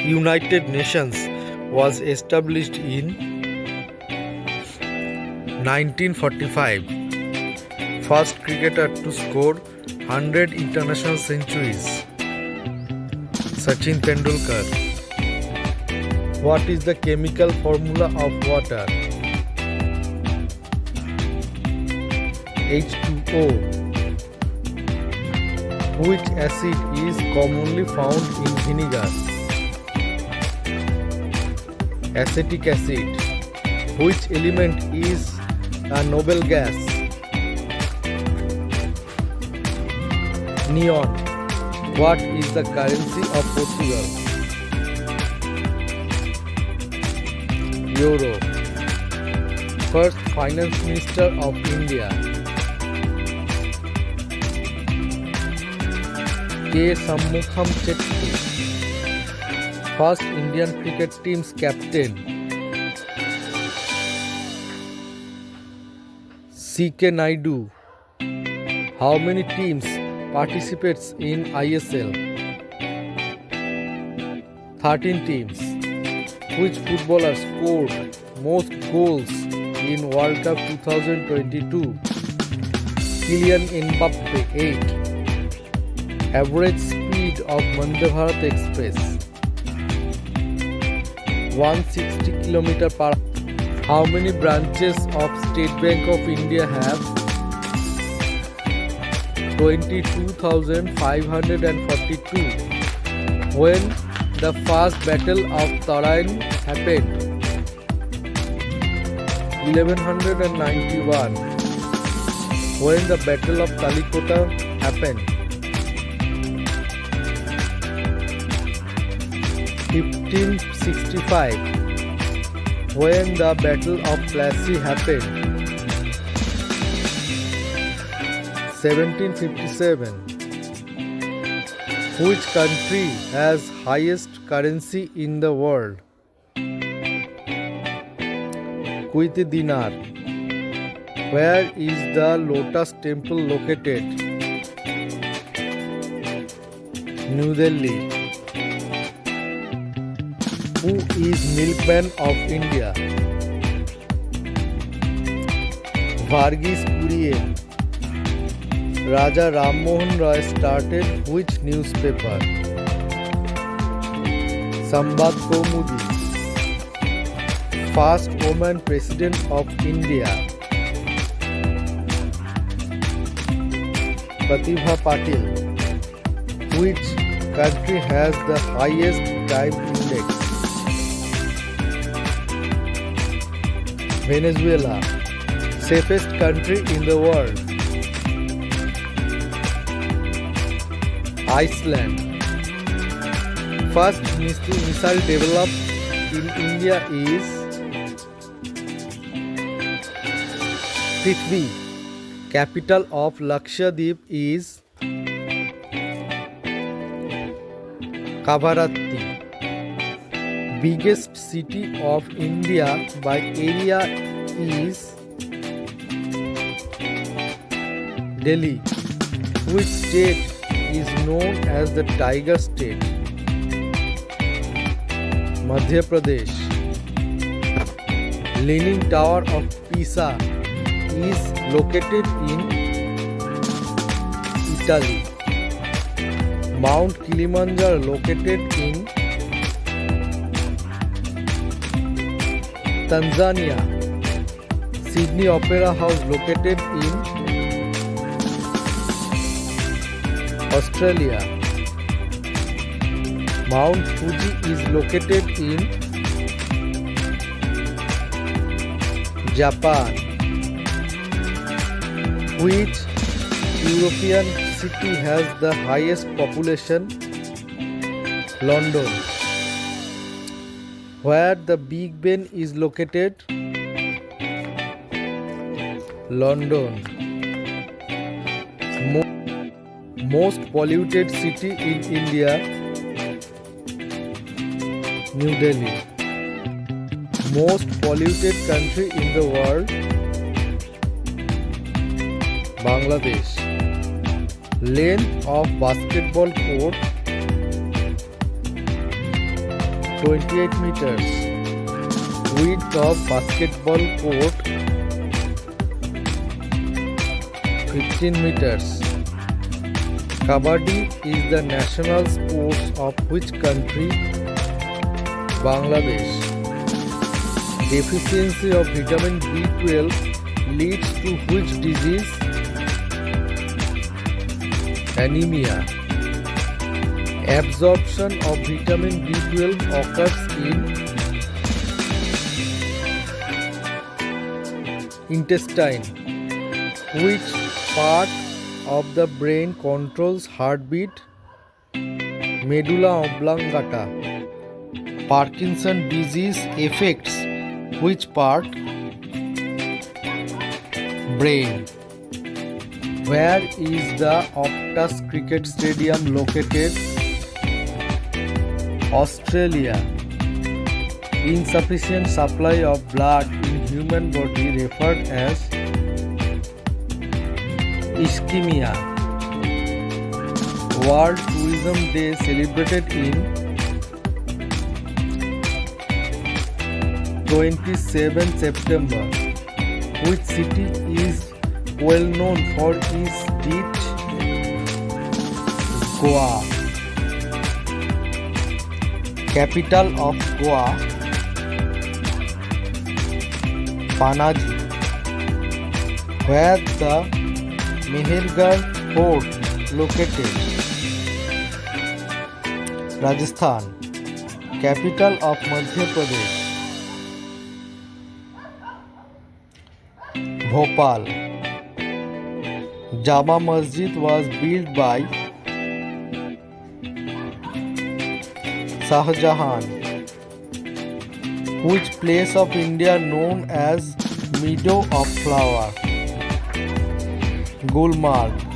United Nations was established in 1945. First cricketer to score 100 international centuries. Sachin Tendulkar. What is the chemical formula of water? H2O. Which acid is commonly found in vinegar? Acetic acid. Which element is a noble gas? Neon. What is the currency of Portugal? Euro. First Finance Minister of India. K. Shanmugham Chetty. First Indian cricket team's captain. C.K. Naidu. How many teams participates in ISL? 13 teams. Which footballer scored most goals in World Cup 2022? Kylian Mbappe 8. Average speed of Vande Bharat Express 160 km per hour. How many branches of State Bank of India have? 22,542. When the first Battle of Tarain happened? 1191. When the Battle of Talikota happened? 1565. When the Battle of Plassey happened? 1757. Which country has highest currency in the world? Kuwaiti dinar. Where is the Lotus Temple located? New Delhi. Who is Milkman of India? Varghese Kurian. Raja Ram Mohan Roy started which newspaper? Sambad Kaumudi. First woman president of India? Pratibha Patil. Which country has the highest crime index? Venezuela. Safest country in the world? Iceland. First missile developed in India is Prithvi. Capital of Lakshadweep is Kavaratti. Biggest city of India by area is Delhi. Which state is known as the Tiger State? Madhya Pradesh. Leaning Tower of Pisa is located in Italy. Mount Kilimanjaro located in Tanzania. Sydney Opera House located in Australia. Mount Fuji is located in Japan. Which European city has the highest population? London. Where the Big Ben is located? London. Most polluted city in India? New Delhi. Most polluted country in the world? Bangladesh. Length of basketball court? 28 meters. Width of basketball court 15 meters. Kabaddi is the national sports of which country? Bangladesh. Deficiency of vitamin B12 leads to which disease? Anemia. Absorption of vitamin B12 occurs in intestine. Which part of the brain controls heartbeat? Medulla oblongata. Parkinson disease affects which part? Brain. Where is the Optus Cricket Stadium located? Australia. Insufficient supply of blood in human body referred as ischemia. World Tourism Day celebrated in 27 September. Which city is well known for its beach? Goa. Capital of Goa? Panaji. Where the Mehergarh Fort located? Rajasthan. Capital of Madhya Pradesh? Bhopal. Jama Masjid was built by Shah Jahan. Which place of India known as Meadow of Flower? Gulmarg.